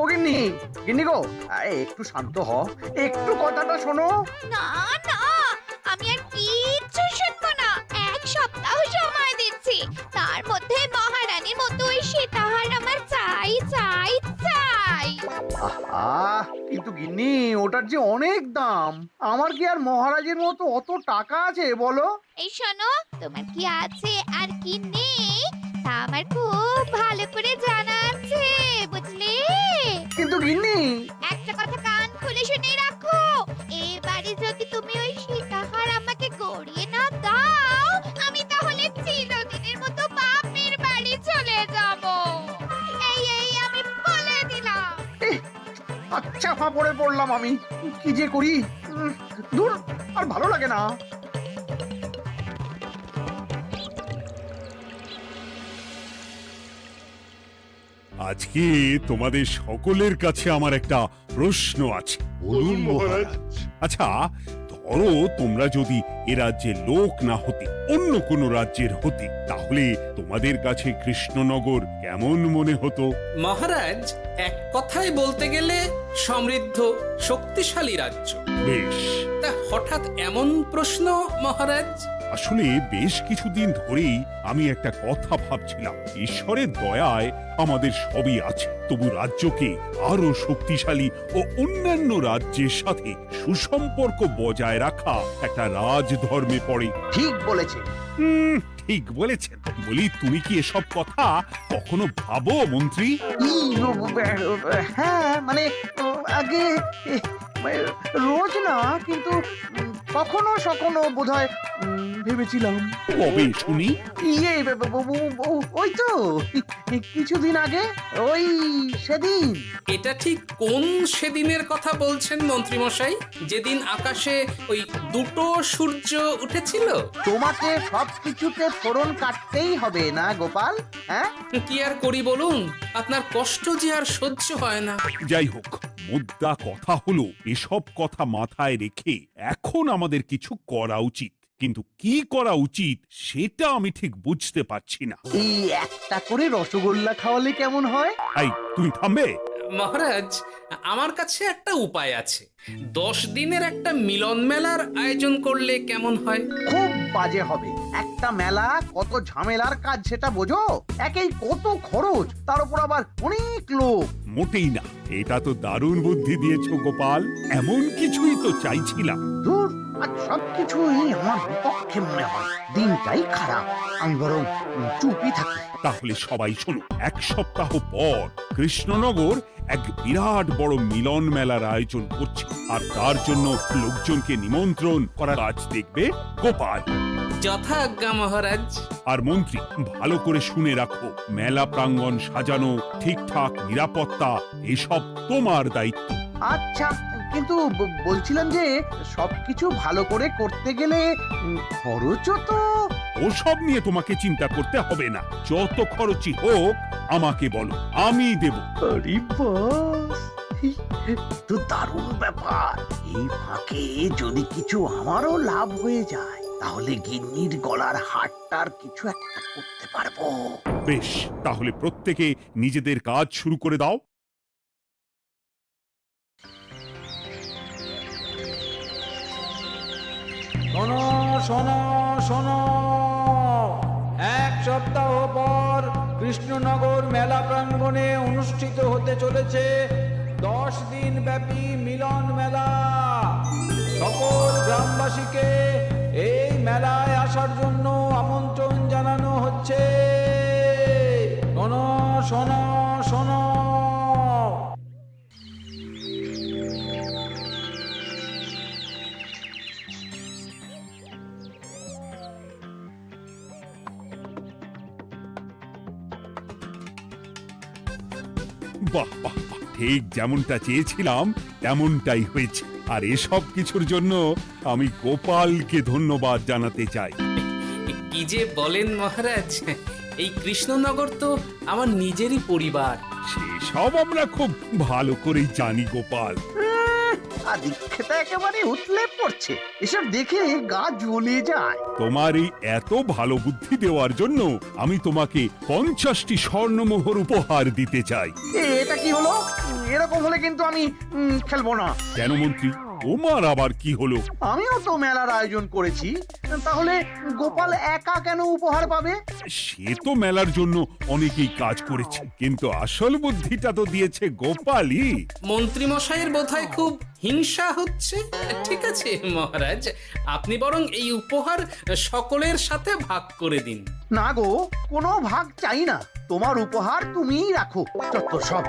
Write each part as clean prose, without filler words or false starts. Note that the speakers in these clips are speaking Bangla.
ও গিন্নি, গিন্নি গো, একটু শান্ত হ, একটু কথাটা শোনো। না না, আমি আর কিচ্ছু শুনবো না। এক সপ্তাহ সময় দিচ্ছি, তার মধ্যে মহারানীর মতো ওই সীতাহার আমার চাই চাই চাই। আহ, কিন্তু গিন্নি, ওটার যে অনেক দাম। আমার কি আর মহারাজের মতো অত টাকা আছে বলো? এই শোনো, তোমার কি আছে আর কি নেই তা আমার খুব ভালো করে জানা আছে, বুঝলে? কিন্তু গিন্নি, একটা কথা কান খুলে শুনে রাখো, এবারে যদি তুমি ওই সীতাহার আমাকে গড়িয়ে না দাও, আমি তাহলে চিরদিনের মতো বাপের বাড়ি চলে যাব। এই এই আমি বলে দিলাম। আচ্ছা পড়ে পড়লাম আমি, কি যে করি। দূর, আর ভালো লাগে না। আজকে তোমাদের সকলের কাছে আমার একটা প্রশ্ন আছে। বলুন মহারাজ। আচ্ছা, ধরো তোমরা যদি এ রাজ্যের লোক না হতে, অন্য কোনো রাজ্যের হতে, তাহলে তোমাদের কাছে কৃষ্ণনগর কেমন মনে হতো? মহারাজ, এক কথায় বলতে গেলে সমৃদ্ধ শক্তিশালী রাজ্য। বেশ, তা হঠাৎ এমন প্রশ্ন মহারাজ? আসলে বেশ কিছুদিন ধরেই আমি একটা কথা ভাবছিলাম। ঈশ্বরের দয়ায় আমাদের সবই আছে, তবু রাজ্যকে আরো শক্তিশালী ও অন্যান্য রাজ্যের সাথে সুসম্পর্ক বজায় রাখা একটা রাজধর্মে পড়ে। ঠিক বলেছে। ঠিক বলেছেন। বলি, তুমি কি এসব কথা কখনো ভাবো মন্ত্রী? হ্যাঁ, মানে আগে রোজ না, কিন্তু কখনো সখনো বোধহয় ভেবেছিলাম। কবে শুনি? ইয়ে, ওই তো কিছুদিন আগে, ওই সেদিন। এটা ঠিক কোন সেদিনের কথা বলছেন মন্ত্রী মশাই? যেদিন আকাশে ওই দুটো সূর্য উঠেছিল? তোমাকে সবকিছুতে ফোড়ন কাটতেই হবে না গোপাল, হ্যাঁ? কি আর করি বলুন, আপনার কষ্ট যে আর সহ্য হয় না। যাই হোক, মুদ্রা কথা হলো, এসব কথা মাথায় রেখে এখন আমাদের কিছু করা উচিত। কিন্তু কি করা উচিত সেটা আমি ঠিক বুঝতে পারছি না। এই একটা করে রসগোল্লা খাওয়ালে কেমন হয়? এই, তুমি থামবে? মহারাজ, আমার কাছে একটা উপায় আছে। 10 দিনের একটা মিলন মেলার আয়োজন করলে কেমন হয়? খুব বাজে হবে। একটা মেলা কত ঝামেলার কাজ সেটা বোঝো? একেই কত খরচ, তার উপর আবার অনেক লোক। মোটেই না, এটা তো দারুণ বুদ্ধি দিয়েছো গোপাল। এমন কিছুই তো চাইছিলাম। দূর, আর সবকিছুই আমার বিপক্ষে মনে হয়। দিনটাই খারাপ, আমি বরং চুপই থাকি। তাহলে সবাই শোনো, 1 সপ্তাহ পর কৃষ্ণনগর এক বিরাট বড় মিলন মেলার আয়োজন করছে, আর তার জন্য লোকজনকে নিমন্ত্রণ করার কাজ দেখবে গোপাল। যথা আজ্ঞা মহারাজ। আর মন্ত্রী, ভালো করে শুনে রাখো, মেলা প্রাঙ্গণ সাজানো, ঠিকঠাক নিরাপত্তা, এসব তোমার দায়িত্ব। আচ্ছা, কিন্তু বলছিলাম যে সবকিছু ভালো করে করতে গেলে খরচও তো। ওসব নিয়ে তোমাকে চিন্তা করতে হবে না। যত খরচই হোক আমাকে বলো, আমি দেব। আরে বাস, তো দারুণ ব্যাপার। এই ফাঁকে যদি কিছু আমারও লাভ হয়ে যায়, তাহলে গিন্নির গলার হারটার কিছু একটা করতে পারবো। বেশ, তাহলে প্রত্যেকে নিজেদের কাজ শুরু করে দাও। শোনো শোনো শোনো, 1 সপ্তাহ পর কৃষ্ণনগর মেলা প্রাঙ্গণে অনুষ্ঠিত হতে চলেছে 10 দিন ব্যাপী মিলন মেলা। সকল গ্রামবাসীকে এই মেলায় আসার জন্য আমন্ত্রণ জানানো হচ্ছে। শোনো শোনো শোনো। বাহ বাহ বাহ, ঠিক যেমনটা চেয়েছিলাম তেমনটাই হয়েছে। আর এসব কিছুর জন্য আমি গোপালকে ধন্যবাদ জানাতে চাই। কি যে বলেন মহারাজ, এই কৃষ্ণনগর তো আমার নিজেরই পরিবার। সেসব আমরা খুব ভালো করেই জানি গোপাল। আর দীক্ষেতা একেবারে উতলে পড়ছে। এসব দেখে গা জ্বলে যায়। তোমার এই এত ভালো বুদ্ধি দেওয়ার জন্য আমি তোমাকে 50টি স্বর্ণমোহর উপহার দিতে চাই। এটা কি হলো? এরকম হলে কিন্তু আমি খেলবো না। কেন মন্ত্রী, তোমার আবার কি হলো? আমিও তো মেলার আয়োজন করেছি, তাহলে গোপাল একা কেন উপহার পাবে? সে তো মেলার জন্য অনেকেই কাজ করেছে, কিন্তু আসল বুদ্ধিটা তো দিয়েছে গোপালই। মন্ত্রী মশাইয়ের বোধহয় খুব হিংসা হচ্ছে। ঠিক আছে মহারাজ, আপনি বরং এই উপহার সকলের সাথে ভাগ করে দিন। না গো, কোনো ভাগ চাই না। তোমার উপহার তুমিই রাখো। যত সব।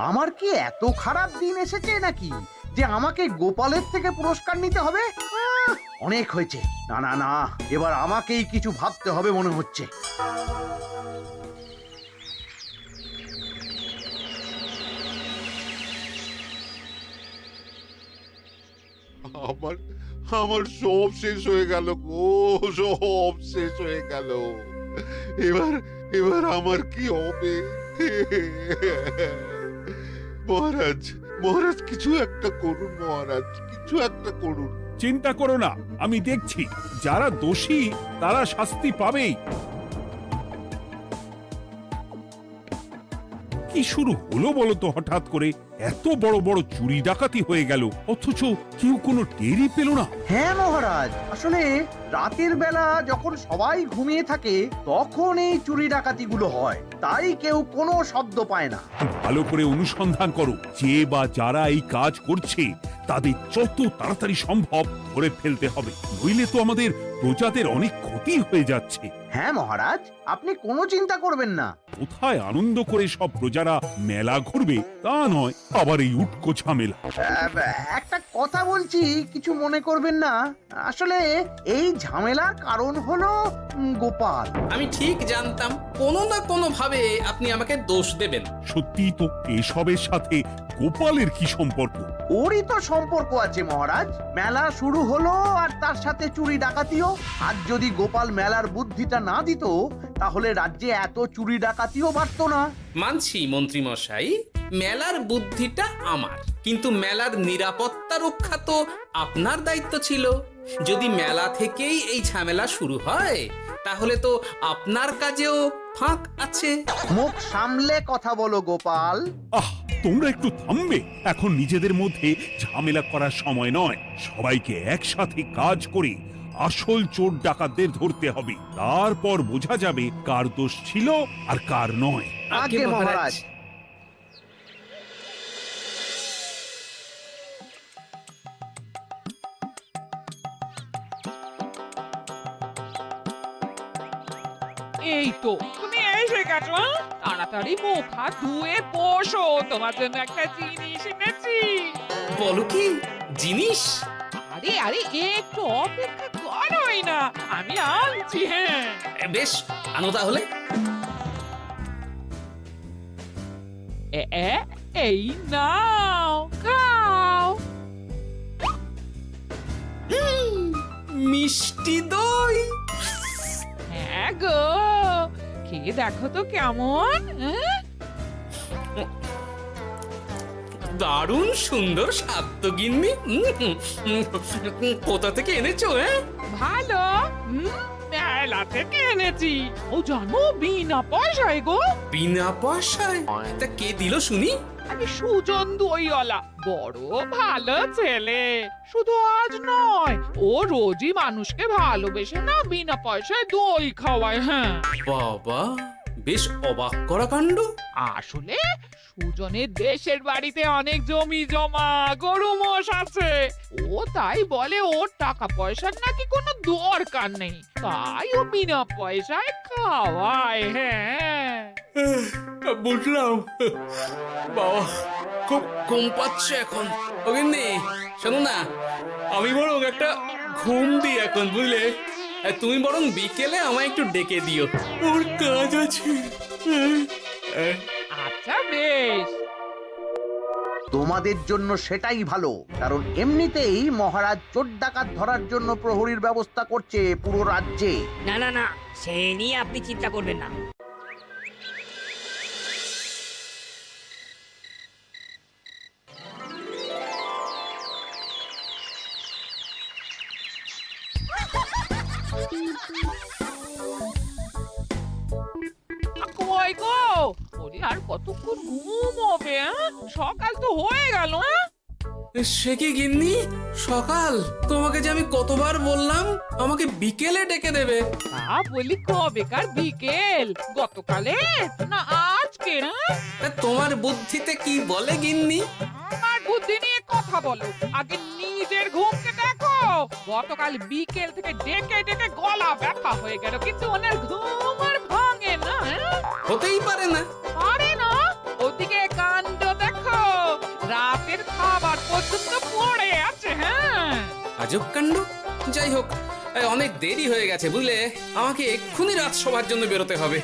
আমার কি এত খারাপ দিন এসেছে নাকি যে আমাকে গোপালের থেকে পুরস্কার নিতে হবে? অনেক হয়েছে। না না না, এবার আমাকেই কিছু ভাবতে হবে মনে হচ্ছে। আমার আমার সব শেষ হয়ে গেল গো, সব শেষ হয়ে গেল। এবার এবার আমার কি হবে? মহারাজ, মহারাজ কিছু একটা করুন, মহারাজ কিছু একটা করুন। চিন্তা করো না, আমি দেখছি। যারা দোষী তারা শাস্তি পাবেই। কি শুরু হলো বলো তো হঠাৎ করে? এত বড় বড় চুরি ডাকাতি হয়ে গেল, অথচ কেউ কোনো টেরই পেল না। হ্যাঁ মহারাজ, আসলে রাতের বেলা যখন সবাই ঘুমিয়ে থাকে তখন এই চুরি ডাকাতিগুলো হয়, তাই কেউ কোনো শব্দ পায় না। ভালো করে অনুসন্ধান করো, যে বা যারা এই কাজ করছে তাদের যত তাড়াতাড়ি সম্ভব ধরে ফেলতে হবে, নইলে তো আমাদের প্রজাদের অনেক ক্ষতি হয়ে যাচ্ছে। হ্যাঁ মহারাজ, আপনি কোনো চিন্তা করবেন না। কোথায় আনন্দ করে সব প্রজারা মেলা ঘুরবে তা নয়, আবার এই উটকো ঝামেলা। একটা কথা বলছি, কিছু মনে করবেন না। আসলে এই ঝামেলার কারণ হলো গোপাল। আমি ঠিক জানতাম কোনো না কোনো ভাবে আপনি আমাকে দোষ দেবেন। সত্যি তো, এসবের সাথে গোপালের কি সম্পর্ক? ওরই তো সম্পর্ক আছে মহারাজ। মেলা শুরু হলো আর তার সাথে চুরি ডাকাতিও। আর যদি গোপাল মেলার বুদ্ধিটা না দিত তাহলে রাজ্যে এত চুরি ডাকাতিও বাড়তো না। মানছি মন্ত্রী মশাই, মেলার বুদ্ধিটা আমার, কিন্তু মেলার নিরাপত্তা রক্ষা তো আপনার দায়িত্ব ছিল। যদি মেলা থেকেই এই ঝামেলা শুরু হয় তাহলে তো আপনার কাজেও ফাঁক আছে। মুখ সামলে কথা বলো গোপাল। আহ, তোমরা একটু থামবে? এখন নিজেদের মধ্যে ঝামেলা করার সময় নয়। সবাইকে একসাথে কাজ করে আসল চোর ডাকাতদের ধরতে হবে, তারপর বোঝা যাবে কার দোষ ছিল আর কার নয়। আগে মহারাজ। এই তো তুমি এসে গেছো। তাড়াতাড়ি মুখ হাত ধুয়ে বসো, তোমার জন্য একটা জিনিস এনেছি। বলো কি জিনিস? আরে আরে একটু অপেক্ষা করোই না, আমি আনছি। হ্যাঁ বেশ, আনো তাহলে। এই নাও, খাও। মিষ্টি দই। হ্যাঁ গো, খেয়ে দেখো তো কেমন। দারুণ সুন্দর স্বাদ তো গিন্নি। কোথা থেকে এনেছো? ভালো, মেলা থেকে এনেছি। ও জানো, বিনা পয়সায় গো। বিনা পয়সায়? তা কে দিল শুনি? আরে সুজন দইওয়ালা, বড় ভালো ছেলে। শুধু আজ নয়, ও রোজই মানুষকে ভালোবেসে না বিনা পয়সায় দই খাওয়ায়। হ্যাঁ বাবা, বেশ অবাক করা কাণ্ড। আসলে সুজনের দেশের বাড়িতে অনেক জমি জমা, গরু মোষ আছে। ও তাই বলে ওর টাকা পয়সার নাকি কোনো দরকার নেই, তাই ও বিনা পয়সায় খাওয়ায়। হ্যাঁ বুঝলাম। বাবা, খুব ঘুম পাচ্ছে এখন। ও গিন্নি, শোনো না, আমি বরং একটা ঘুম দিই এখন, বুঝলে? তুমি বরং বিকেলে আমায় একটু ডেকে দিও, ওর কাজ আছে। আচ্ছা বেশ। তোমাদের জন্য সেটাই ভালো, কারণ এমনিতেই মহারাজ চোর ডাকাত ধরার জন্য প্রহরীর ব্যবস্থা করছে পুরো রাজ্যে। না না না, সে নিয়ে আপনি চিন্তা করবেন না। গো, ওরে আর কতক্ষণ ঘুমোবে? সকাল তো হয়ে গেল। সে কি গিন্নি, সকাল? তোমাকে যে আমি কতবার বললাম আমাকে বিকেলে ডেকে দেবে। তা বলি কবেকার বিকেল? গতকালে না আজকে? তোমার বুদ্ধিতে কি বলে গিন্নি? আমার বুদ্ধি নিয়ে কথা বলো, আগে নিজের ঘুমকে দেখো। গতকাল বিকেল থেকে ডেকে ডেকে গলা ব্যথা হয়ে গেল, কিন্তু ওনার ঘুম আর ভাঙে না। হতেই পারে না। পারে না? ওদিকে কাণ্ড দেখো, রাতের খাবার পর্যন্ত পড়ে আছে। হ্যাঁ, আজব কাণ্ড। যাই হোক, অনেক দেরি হয়ে গেছে বুঝলে, আমাকে এক্ষুনি রাজসভার জন্য বেরোতে হবে।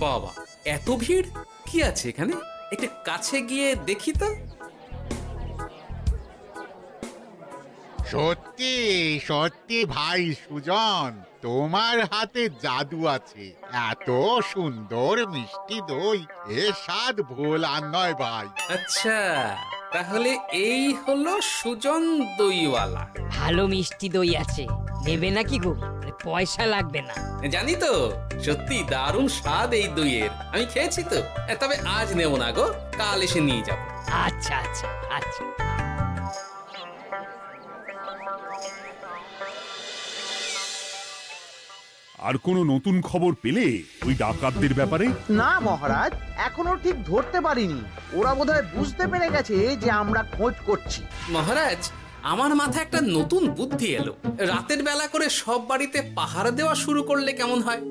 বাবা, এত ভিড় কি আছে এখানে? একটু কাছে গিয়ে দেখি তো। সত্যি সত্যি ভাই সুজন, তোমার হাতে জাদু আছে। এত সুন্দর মিষ্টি দই, এ স্বাদ ভোলার নয় ভাই। আচ্ছা, তাহলে এই হলো সুজন দইওয়ালা। ভালো মিষ্টি দই আছে, নেবে নাকি গো? পয়সা লাগবে না। জানি তো, সত্যি দারুণ স্বাদ এই দইয়ের। আমি খেয়েছি তো। তবে আজ নেব না গো, কাল এসে নিয়ে যাব। আচ্ছা আচ্ছা আচ্ছা। আর কোনো নতুন খবর পেলে ওই ডাকাতদের ব্যাপারে? না মহারাজ, এখনো ঠিক ধরতে পারিনি। ওরা বোধহয় বুঝতে পেরে গেছে যে আমরা খোঁজ করছি। মহারাজ, আমার মাথায় একটা নতুন বুদ্ধি এলো। রাতের বেলা করে সব বাড়িতে পাহারা দেওয়া শুরু করলে কেমন হয়?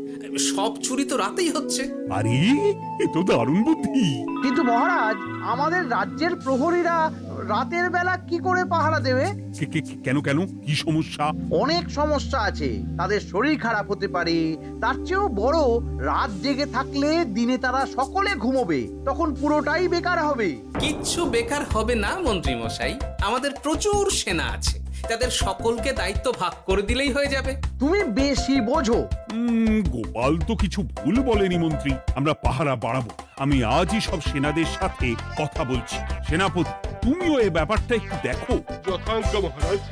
সব চুরি তো রাতেই হচ্ছে। আরে, এ তো দারুণ বুদ্ধি। কিন্তু মহারাজ, আমাদের রাজ্যের প্রহরীরা রাতের বেলা কি করে পাহারা দেবে? কেন কেন, কি সমস্যা? অনেক সমস্যা আছে। তাদের শরীর খারাপ হতে পারে, তার চেয়েও বড়, রাত জেগে থাকলে দিনে তারা সকলে ঘুমোবে, তখন পুরোটাই বেকার হবে। কিচ্ছু বেকার হবে না মন্ত্রী মশাই, আমাদের প্রচুর সেনা আছে, তাদের সকলকে দায়িত্ব ভাগ করে দিলেই হয়ে যাবে। তুমি বেশি বোঝো। গোপাল তো কিছু ভুল বলেনি মন্ত্রী, আমরা পাহারা বাড়াবো। আমি আজই সব সেনাদের সাথে কথা বলছি। সেনাপতি, তুমিও এ ব্যাপারটা একটু দেখো। যথাজ্ঞা মহারাজ।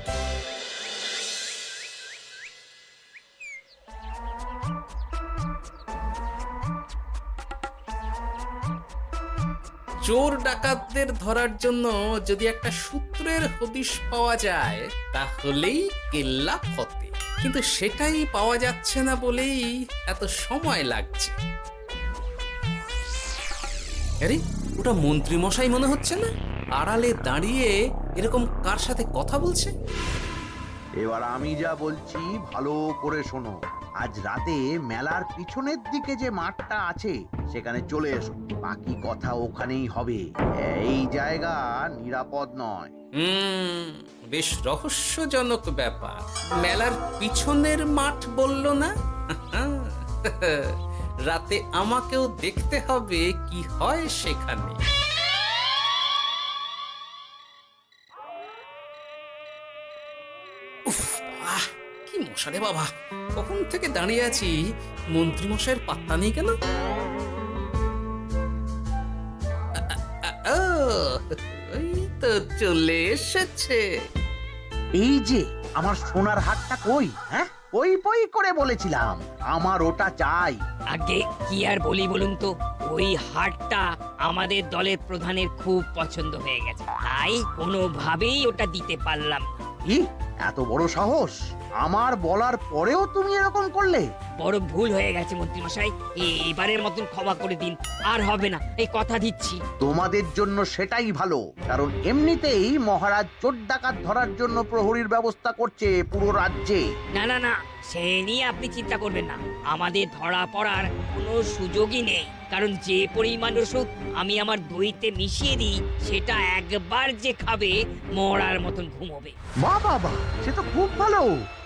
চোর ডাকাতদের ধরার জন্য যদি একটা সূত্রের হদিশ পাওয়া যায় তাহলেই কেল্লা ফতে, কিন্তু সেটাই পাওয়া যাচ্ছে না বলেই এত সময় লাগছে। আরে, ওটা মন্ত্রী মশাই মনে হচ্ছে না? আড়ালে দাঁড়িয়ে এরকম কার সাথে কথা বলছে? এবার আমি যা বলছি ভালো করে শোনো। আজ রাতে মেলার পিছনের দিকে যে মাঠটা আছে সেখানে চলে এসো। বাকি কথা ওখানেই হবে। এই জায়গা নিরাপদ নয়। বেশ রহস্যজনক ব্যাপার। মেলার পিছনের মাঠ বলল না? রাতে আমাকেও দেখতে হবে কি হয় সেখানে। উফ, কি মশা রে বাবা! কখন থেকে দাঁড়িয়ে আছি, মন্ত্রী মশাইয়ের পাত্তা নেই কেন? ওই তো চলে এসেছে। এই যে আমার সোনার হাটটা কই? হ্যাঁ, ওই পই করে বলেছিলাম আমার ওটা চাই। আগে কি আর বলি বলুন তো, ওই হারটা আমাদের দলের প্রধানের খুব পছন্দ হয়ে গেছে, তাই কোনোভাবেই ওটা দিতে পারলাম না। কি এত বড় সাহস! আমার বলার পরেও তুমি এরকম করলে? বড় ভুল হয়ে গেছে মন্ত্রী মশাই, এবারের মতন ক্ষমা করে দিন, আর হবে না, এই কথা দিচ্ছি। তোমাদের জন্য সেটাই ভালো, কারণ এমনিতেই মহারাজ চোর ডাকাত ধরার জন্য প্রহরীর ব্যবস্থা করছে পুরো রাজ্যে। না না না, সে নিয়ে আপনি চিন্তা করবেন না, আমাদের ধরা পড়ার কোনো সুযোগই নেই, কারণ যে পরিমাণ ওষুধ আমি আমার দইতে মিশিয়ে দিই সেটা একবার যে খাবে মরার মতন ঘুমোবে। বাহ বাহ বাহ, সে তো খুব ভালো।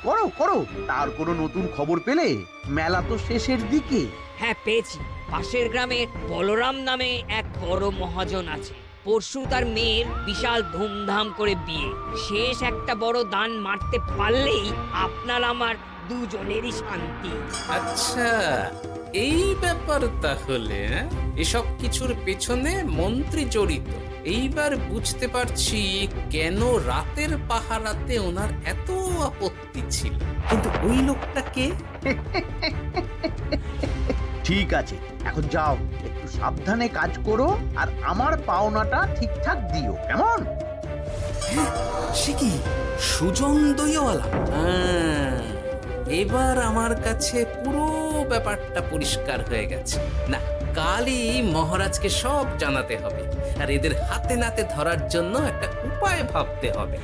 করো করো। তার কোনো নতুন খবর পেলে? মেলা তো শেষের দিকে। হ্যাঁ পেয়েছি, পাশের গ্রামে বলরাম নামে এক বড় মহাজন আছে। পরশু তার মেয়ের বিশাল ধুমধাম করে বিয়ে। শেষ একটা বড় দান মারতে পারলেই আপনার আমার দুজনেরই শান্তি। আচ্ছা, এই ব্যাপার তাহলে। এসব কিছুর পেছনে মন্ত্রী জড়িত। এইবার বুঝতে পারছি কেন রাতের পাহারাতে ওনার এত আপত্তি ছিল। কিন্তু ওই লোকটা কে? ঠিক আছে, এখন যাও, একটু সাবধানে কাজ করো আর আমার পাওনাটা ঠিকঠাক দিও, কেমন? সে কি সুজন দইওয়ালা? এবার আমার কাছে পুরো ব্যাপারটা পরিষ্কার হয়ে গেছে। না, কালই মহারাজকে সব জানাতে হবে, আর এদের হাতে নাতে ধরার জন্য একটা উপায় ভাবতে হবে।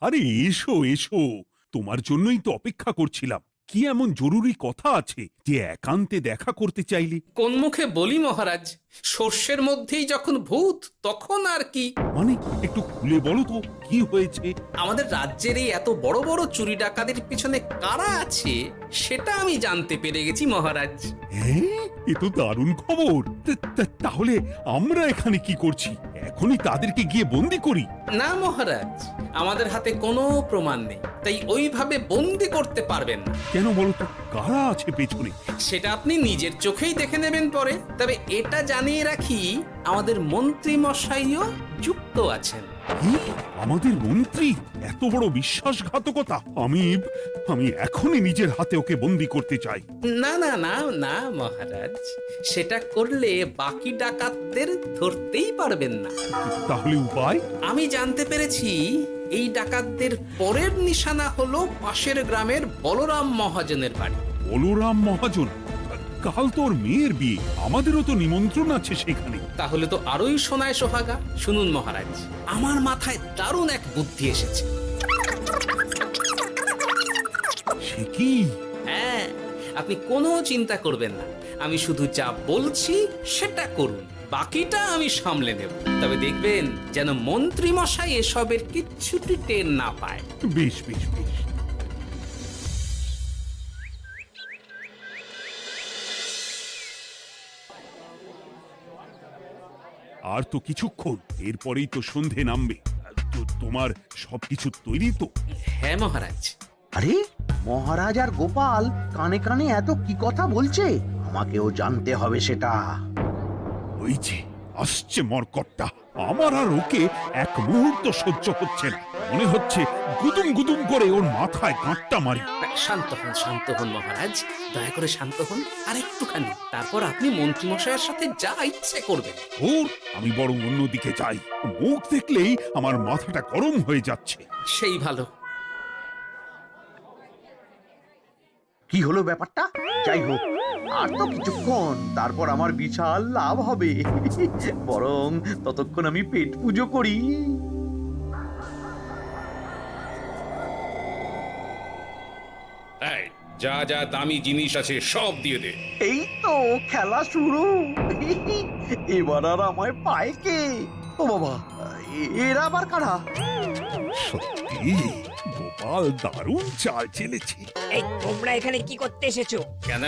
আরে এসো এসো, তোমার জন্যই তো অপেক্ষা করছিলাম। কি এমন জরুরি কথা আছে যে একান্তে দেখা করতে চাইলে? কোন মুখে বলি মহারাজ, সর্ষের মধ্যেই যখন ভূত তখন আর কি। মানে একটু খুলে বলো তো কি হয়েছে? আমাদের রাজ্যের এই এত বড় বড় চুরি ডাকাতির পিছনে কারা আছে সেটা আমি জানতে পেরে গেছি মহারাজ। হ্যাঁ, এ তো দারুণ খবর। তাহলে আমরা এখানে কি করছি? এখনই তাদেরকে গিয়ে বন্দি করি? না মহারাজ, আমাদের হাতে কোনো প্রমাণ নেই, তাই ওইভাবে বন্দি করতে পারবেন না। কেন বলো তো, কারা আছে পেছনে? সেটা আপনি নিজের চোখেই দেখে নেবেন পরে। তবে এটা জানিয়ে রাখি, আমাদের মন্ত্রী মশাইও যুক্ত আছেন। কি? আমাদের মন্ত্রী? এত বড় বিশ্বাসঘাতকতা! আমি এখনই নিজের হাতে ওকে বন্দি করতে চাই। না না না না মহারাজ, সেটা করলে বাকি ডাকাতদের ধরতেই পারবেন না। তাহলে উপায়? আমি জানতে পেরেছি এই ডাকাতদের পরের নিশানা হলো পাশের গ্রামের বলরাম মহাজনের বাড়ি। বলরাম মহাজন? কাল তোর মেয়ের বিয়ে, আমাদেরও তো নিমন্ত্রণ আছে সেখানে। তাহলে তো আরোই সোনায় সোহাগা। শুনুন মহারাজ, আমার মাথায় দারুণ এক বুদ্ধি এসেছে। সে কি? হ্যাঁ, আপনি কোনো চিন্তা করবেন না, আমি শুধু যা বলছি সেটা করুন, বাকিটা আমি সামলে নেব। তবে দেখবেন যেন মন্ত্রী মশাই এসবের কিচ্ছুটি টের না পায়। বেশ বেশ বেশ। আর তো কিছুক্ষণ, এরপরেই তো সন্ধে নামবে। তোমার সবকিছু তৈরি তো? হ্যাঁ মহারাজ। আরে মহারাজ আর গোপাল কানে কানে এত কি কথা বলছে, আমাকেও জানতে হবে সেটা। ওই যে আসছে মরকটটা, আমার আর ওকে এক মুহূর্ত সহ্য হচ্ছে না। মনে হচ্ছে গুদুম গুদুম করে ওর মাথায় গাঁটটা মারি। শান্ত হন মহারাজ, দয়া করে শান্ত হন আর একটুখানি, তারপর আপনি মন্ত্রী মশাইয়ের সাথে যা ইচ্ছে করবেন। ওর আমি বরং অন্যদিকে যাই, মুখ দেখলেই আমার মাথাটা গরম হয়ে যাচ্ছে। সেই ভালো। কি হলো ব্যাপারটা? যাই হোক, আর তো কিছুক্ষণ, তারপর আমার বিশাল লাভ হবে। বরং ততক্ষণ আমি পেট পুজো করি। যা যা দামি জিনিস আছে সব দিয়ে দে। এই তো খেলা শুরু। এবার আর আমায় পায় কে? ও বাবা, এরা আবার কারা? সত্যি গোপাল দারুণ চাল চেলেছে। এই তোমরা এখানে কি করতে এসেছো? কেন,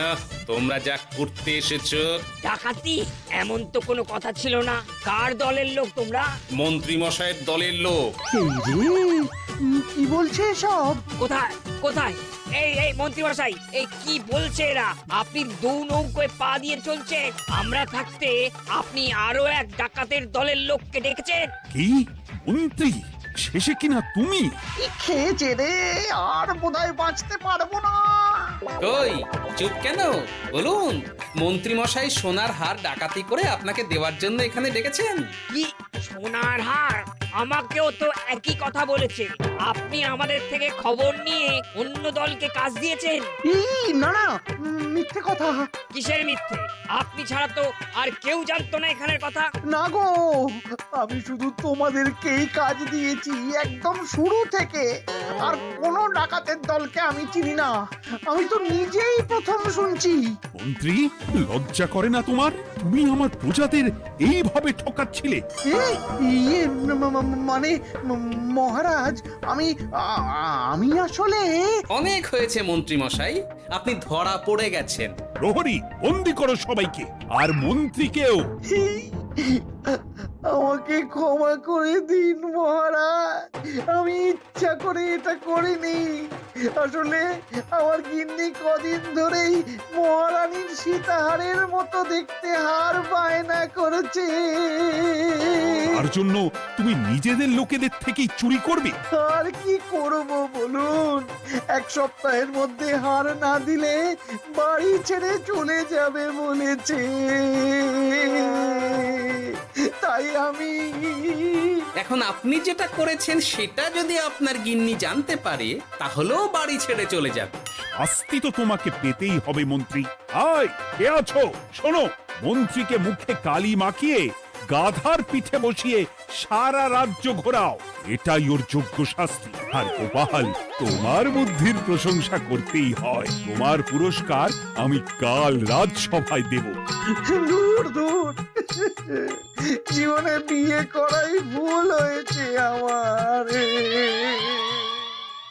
তোমরা যা করতে এসেছো? ডাকাতি? এমন তো কোনো কথা ছিল না। কার দলের লোক তোমরা? মন্ত্রী মশাইয়ের দলের লোক। এই রে, কি বলছে সব? কোথায় কোথায়? এই মন্ত্রী মশাই, এই কি বলছে এরা? আপনি দু নৌকোয় পা দিয়ে চলছে, আমরা থাকতে আপনি আরো এক ডাকাতের দলের লোককে ডেকেছেন। কি মন্ত্রী? শেষে কিনা তুমি? কি খেয়েছে রে, আর বোধহয় বাঁচতে পারবো না। কই, চুপ কেন? বলুন, মন্ত্রী মশাই সোনার হার ডাকাতি করে আপনাকে দেওয়ার জন্য এখানে ডেকেছেন। কি সোনার হার? আমাকেও তো একই কথা বলেছে। আপনি আমাদের থেকে খবর নিয়ে অন্য দলকে কাজ দিয়েছেন। এই না না, মিথ্যে কথা। কিসের মিথ্যে? আপনি ছাড়া তো আর কেউ জানতো না এখানের কথা। না গো, আমি শুধু তোমাদেরকেই কাজ দিয়েছি একদম শুরু থেকে। আর কোন ডাকাতের দলকে আমি চিনি না, আমি তো নিজেই প্রথম শুনছি। মন্ত্রী, লজ্জা করে না তোমার? তুমি আমার প্রজাদের এইভাবে ঠকাচ্ছিলে। ইয়ে মানে মহারাজ, আমি আসলে অনেক হয়েছে মন্ত্রী মশাই, আপনি ধরা পড়ে গেছেন। প্রহরী, বন্দি করো সবাইকে, আর মন্ত্রীকেও। আমাকে ক্ষমা করে দিন মহারাজ, আমি ইচ্ছা করে এটা করিনি। আসলে আমার গিন্নি কদিন ধরেই মহারানীর সীতাহারের মতো দেখতে হার বায়না করেছে। তার জন্য তুমি নিজেদের লোকেদের থেকেই চুরি করবে? আর কি করব বলুন, এক সপ্তাহের মধ্যে হার না দিলে বাড়ি ছেড়ে চলে যাবে বলেছে। তাই আমি এখন আপনি যেটা করেছেন সেটা যদি আপনার গিন্নি জানতে পারে তাহলেও বাড়ি ছেড়ে চলে যাবে। শাস্তি তো তোমাকে পেতেই হবে মন্ত্রী। আয়, কে আছো? শোনো, মন্ত্রীকে মুখে কালি মাখিয়ে গাধার পিঠে বসিয়ে সারা রাজ্য ঘোরাও, এটাই ওর যোগ্য শাস্তি। আর গোপাল, তোমার বুদ্ধির প্রশংসা করতেই হয়। তোমার পুরস্কার আমি কাল রাজসভায় দেব। দূর দূর, জীবনে বিয়ে করাই ভুল হয়েছে আমার।